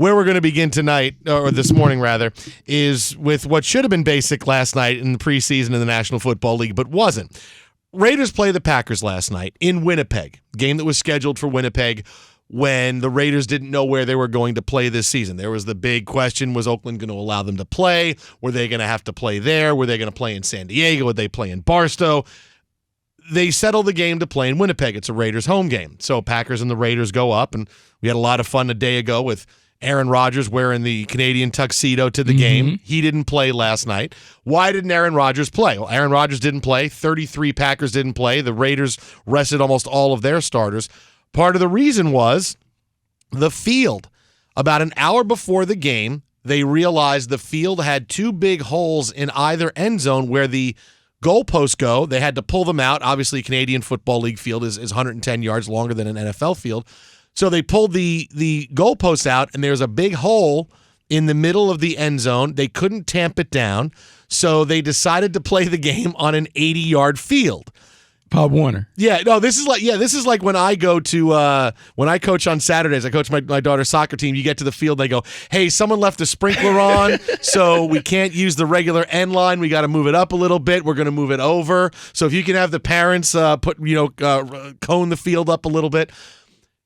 where we're going to begin tonight, or this morning rather, is with what should have been basic last night in the preseason in the National Football League, but wasn't. Raiders play the Packers last night in Winnipeg, game that was scheduled for Winnipeg when the Raiders didn't know where they were going to play this season. There was the big question, was Oakland going to allow them to play? Were they going to have to play there? Were they going to play in San Diego? Would they play in Barstow? They settled the game to play in Winnipeg. It's a Raiders home game. So Packers and the Raiders go up, and we had a lot of fun a day ago with Aaron Rodgers wearing the Canadian tuxedo to the game. He didn't play last night. Why didn't Aaron Rodgers play? Well, Aaron Rodgers didn't play. 33 Packers didn't play. The Raiders rested almost all of their starters. Part of the reason was the field. About an hour before the game, they realized the field had two big holes in either end zone where the goalposts go. They had to pull them out. Obviously, Canadian Football League field is 110 yards longer than an NFL field. So they pulled the goalposts out, and there's a big hole in the middle of the end zone. They couldn't tamp it down, so they decided to play the game on an 80-yard field. Pop Warner. Yeah, no, this is like when I go to when I coach on Saturdays. I coach my daughter's soccer team. You get to the field, they go, "Hey, someone left a sprinkler on, so we can't use the regular end line. We got to move it up a little bit. We're going to move it over. So if you can have the parents cone the field up a little bit."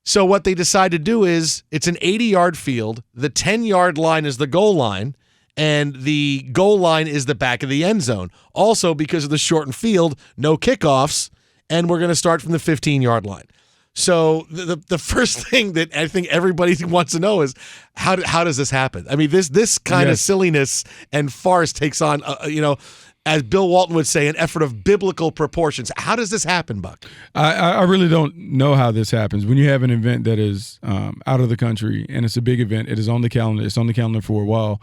So what they decide to do is it's an 80-yard field. The 10-yard line is the goal line, and the goal line is the back of the end zone. Also, because of the shortened field, no kickoffs. And we're going to start from the 15-yard line. So the first thing that I think everybody wants to know is how does this happen? I mean, this kind of silliness and farce takes on, as Bill Walton would say, an effort of biblical proportions. How does this happen, Buck? I really don't know how this happens. When you have an event that is out of the country and it's a big event, it is on the calendar. It's on the calendar for a while.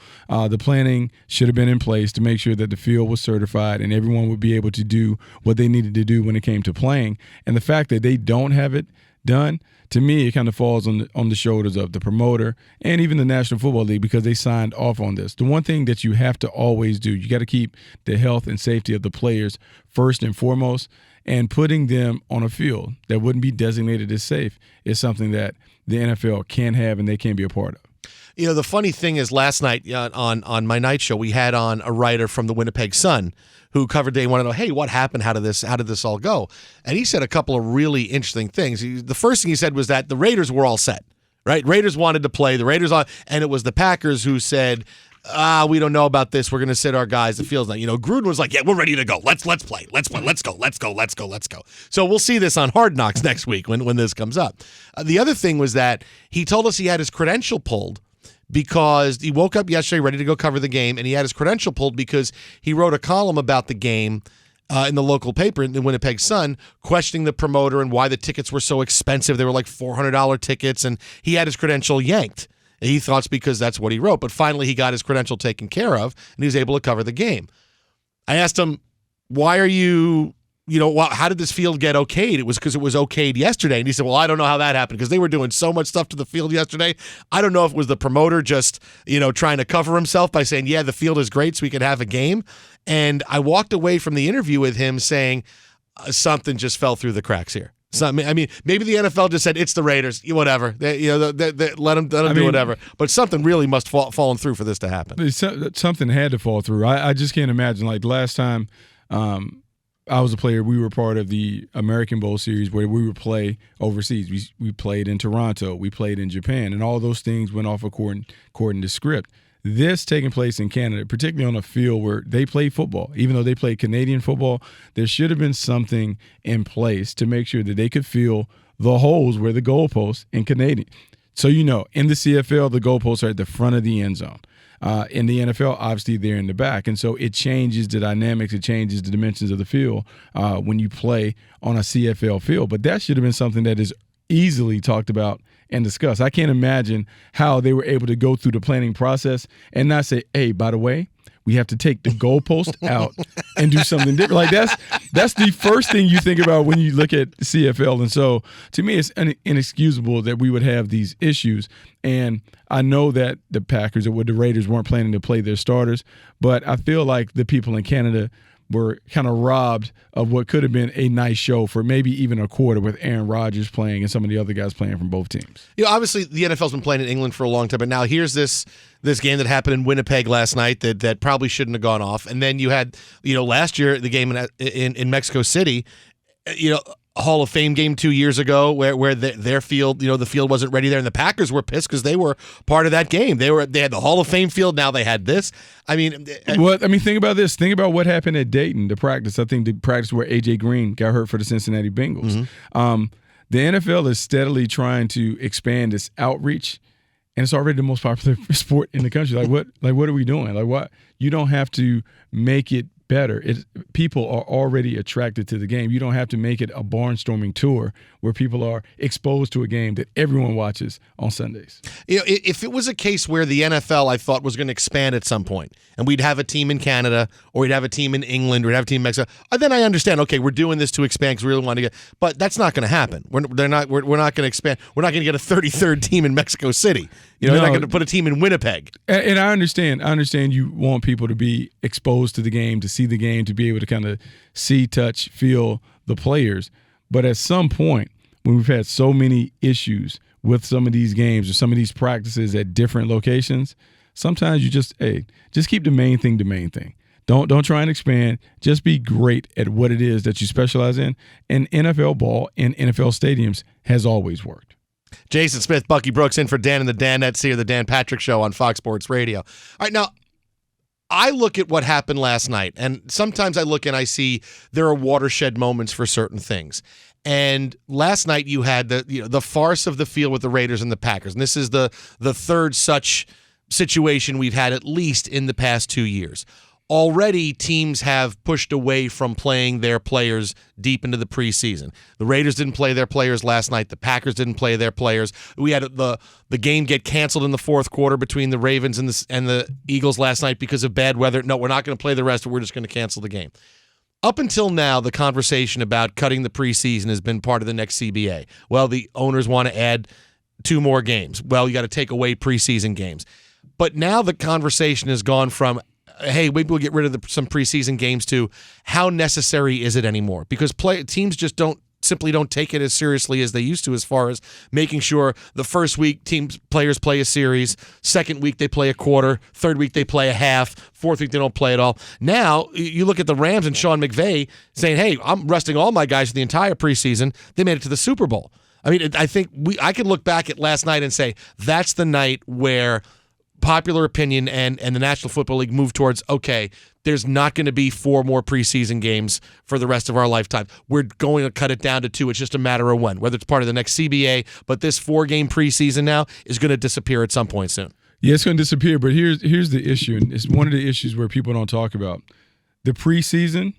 The planning should have been in place to make sure that the field was certified and everyone would be able to do what they needed to do when it came to playing. And the fact that they don't have it done, to me, it kind of falls on the shoulders of the promoter and even the National Football League because they signed off on this. The one thing that you have to always do, you got to keep the health and safety of the players first and foremost, and putting them on a field that wouldn't be designated as safe is something that the NFL can have and they can be a part of. You know, the funny thing is last night on my night show, we had on a writer from the Winnipeg Sun who covered, they want to know, hey, what happened? How did this all go? And he said a couple of really interesting things. The first thing he said was that the Raiders were all set, right? Raiders wanted to play. And it was the Packers who said, we don't know about this. We're going to sit our guys. The field's not. Gruden was like, yeah, we're ready to go. Let's play. Let's go. So we'll see this on Hard Knocks next week when this comes up. The other thing was that he told us he had his credential pulled because he woke up yesterday ready to go cover the game, and he had his credential pulled because he wrote a column about the game in the local paper, in the Winnipeg Sun, questioning the promoter and why the tickets were so expensive. They were like $400 tickets, and he had his credential yanked. And he thought it's because that's what he wrote. But finally, he got his credential taken care of, and he was able to cover the game. I asked him, why are you... how did this field get okayed? It was because it was okayed yesterday. And he said, well, I don't know how that happened because they were doing so much stuff to the field yesterday. I don't know if it was the promoter just, trying to cover himself by saying, yeah, the field is great so we can have a game. And I walked away from the interview with him saying something just fell through the cracks here. Maybe the NFL just said, it's the Raiders, whatever. Let them do whatever. But something really must have fallen through for this to happen. Something had to fall through. I just can't imagine. Like last time I was a player, we were part of the American Bowl series where we would play overseas. We played in Toronto. We played in Japan. And all those things went off according to script. This taking place in Canada, particularly on a field where they play football, even though they play Canadian football, there should have been something in place to make sure that they could fill the holes where the goalposts in Canadian. So, in the CFL, the goalposts are at the front of the end zone. In the NFL, obviously, they're in the back. And so it changes the dynamics. It changes the dimensions of the field when you play on a CFL field. But that should have been something that is easily talked about and discussed. I can't imagine how they were able to go through the planning process and not say, hey, by the way, we have to take the goalpost out and do something different. Like that's the first thing you think about when you look at CFL. And so to me, it's inexcusable that we would have these issues. And I know that the Packers or the Raiders weren't planning to play their starters, but I feel like the people in Canada were kind of robbed of what could have been a nice show for maybe even a quarter with Aaron Rodgers playing and some of the other guys playing from both teams. Obviously the NFL's been playing in England for a long time, but now here's this game that happened in Winnipeg last night that probably shouldn't have gone off. And then you had, last year the game in Mexico City, a Hall of Fame game 2 years ago where their field, the field wasn't ready there, and the Packers were pissed because they were part of that game. They had the Hall of Fame field. Now they had this. Think about this. Think about what happened at Dayton, the practice. I think the practice where A.J. Green got hurt for the Cincinnati Bengals. Mm-hmm. The NFL is steadily trying to expand its outreach, and it's already the most popular sport in the country. What are we doing? What? You don't have to make it better. People are already attracted to the game. You don't have to make it a barnstorming tour where people are exposed to a game that everyone watches on Sundays. If it was a case where the NFL, I thought, was going to expand at some point, and we'd have a team in Canada, or we'd have a team in England, or we'd have a team in Mexico, then I understand. Okay, we're doing this to expand because we really want to get. But that's not going to happen. We're not going to expand. We're not going to get a 33rd team in Mexico City. They're not going to put a team in Winnipeg. And I understand. You want people to be exposed to the game, to see the game, to be able to kind of see, touch, feel the players. But at some point, when we've had so many issues with some of these games or some of these practices at different locations, sometimes you just keep the main thing the main thing. Don't try and expand. Just be great at what it is that you specialize in. And NFL ball in NFL stadiums has always worked. Jason Smith, Bucky Brooks in for Dan and the Danettes here, the Dan Patrick Show on Fox Sports Radio. All right, now, I look at what happened last night, and sometimes I look and I see there are watershed moments for certain things. And last night you had the farce of the field with the Raiders and the Packers, and this is the third such situation we've had at least in the past 2 years. Already, teams have pushed away from playing their players deep into the preseason. The Raiders didn't play their players last night. The Packers didn't play their players. We had the game get canceled in the fourth quarter between the Ravens and the Eagles last night because of bad weather. No, we're not going to play the rest, we're just going to cancel the game. Up until now, the conversation about cutting the preseason has been part of the next CBA. Well, the owners want to add 2 more games. Well, you got to take away preseason games. But now the conversation has gone from, hey, maybe we'll get rid of some preseason games to how necessary is it anymore? Because teams just simply don't take it as seriously as they used to, as far as making sure the first week players play a series, second week they play a quarter, third week they play a half, fourth week they don't play at all. Now you look at the Rams and Sean McVay saying, hey, I'm resting all my guys for the entire preseason. They made it to the Super Bowl. I think I can look back at last night and say that's the night where popular opinion and the National Football League moved towards, okay, there's not going to be 4 more preseason games for the rest of our lifetime. We're going to cut it down to 2. It's just a matter of when, whether it's part of the next CBA, but this 4-game preseason now is going to disappear at some point soon. Yeah, it's going to disappear, but here's the issue, and it's one of the issues where people don't talk about. The preseason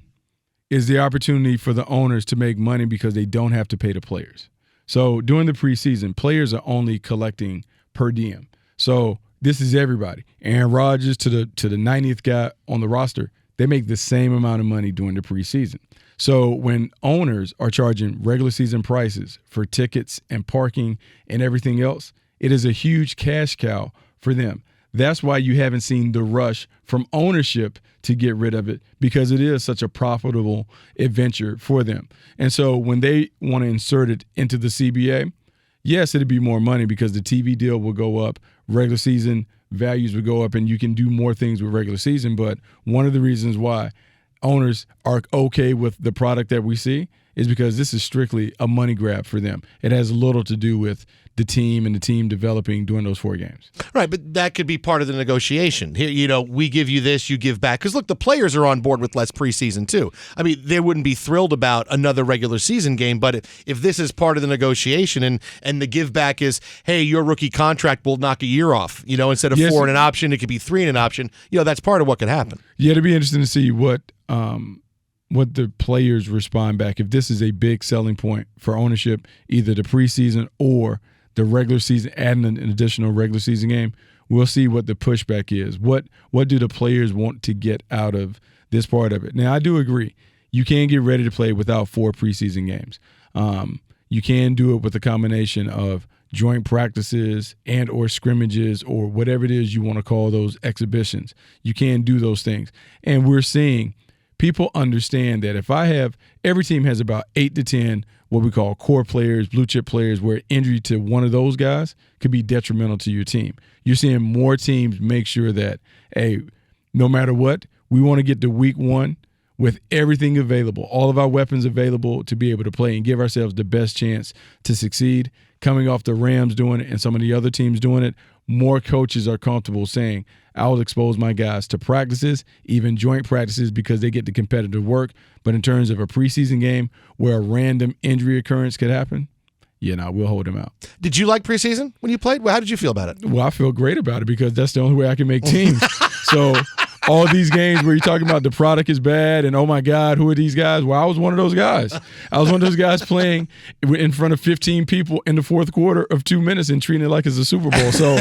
is the opportunity for the owners to make money because they don't have to pay the players. So during the preseason, players are only collecting per diem. So this is everybody. Aaron Rodgers to the 90th guy on the roster, they make the same amount of money during the preseason. So when owners are charging regular season prices for tickets and parking and everything else, it is a huge cash cow for them. That's why you haven't seen the rush from ownership to get rid of it, because it is such a profitable adventure for them. And so when they want to insert it into the CBA, yes, it'd be more money because the TV deal will go up, regular season values would go up, and you can do more things with regular season. But one of the reasons why owners are okay with the product that we see is because this is strictly a money grab for them. It has little to do with the team and the team developing during those 4 games. Right, but that could be part of the negotiation. Here, we give you this, you give back. Because, look, the players are on board with less preseason, too. They wouldn't be thrilled about another regular season game, but if this is part of the negotiation and the give back is, hey, your rookie contract will knock a year off, instead of 4 and an option, it could be 3 and an option, that's part of what could happen. Yeah, it'd be interesting to see what the players respond back. If this is a big selling point for ownership, either the preseason or the regular season, adding an additional regular season game, we'll see what the pushback is. What do the players want to get out of this part of it? Now, I do agree. You can get ready to play without 4 preseason games. You can do it with a combination of joint practices and or scrimmages or whatever it is you want to call those exhibitions. You can do those things. And we're seeing people understand that if every team has about 8 to 10 what we call core players, blue chip players, where injury to one of those guys could be detrimental to your team. You're seeing more teams make sure that, hey, no matter what, we want to get to week 1 with everything available, all of our weapons available to be able to play and give ourselves the best chance to succeed. Coming off the Rams doing it and some of the other teams doing it, more coaches are comfortable saying, I will expose my guys to practices, even joint practices, because they get the competitive work. But in terms of a preseason game where a random injury occurrence could happen, we'll hold them out. Did you like preseason when you played? Well, how did you feel about it? Well, I feel great about it because that's the only way I can make teams. So all these games where you're talking about the product is bad and, oh, my God, who are these guys? Well, I was one of those guys. I was one of those guys playing in front of 15 people in the fourth quarter of 2 minutes and treating it like it's a Super Bowl. So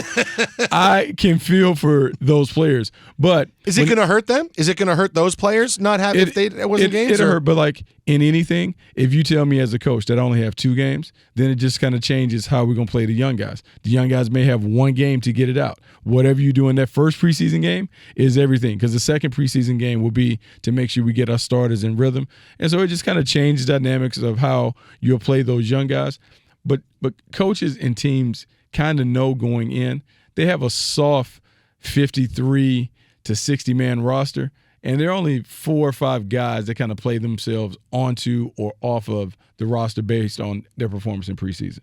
I can feel for those players. But is it going to hurt them? Is it going to hurt those players not have if it wasn't games? It'll hurt, but like in anything, if you tell me as a coach that I only have 2 games, then it just kind of changes how we're going to play the young guys. The young guys may have 1 game to get it out. Whatever you do in that first preseason game is everything, because the second preseason game will be to make sure we get our starters in rhythm. And so it just kind of changes dynamics of how you'll play those young guys. But coaches and teams kind of know going in, they have a soft 53 to 60-man roster, and there are only 4 or 5 guys that kind of play themselves onto or off of the roster based on their performance in preseason.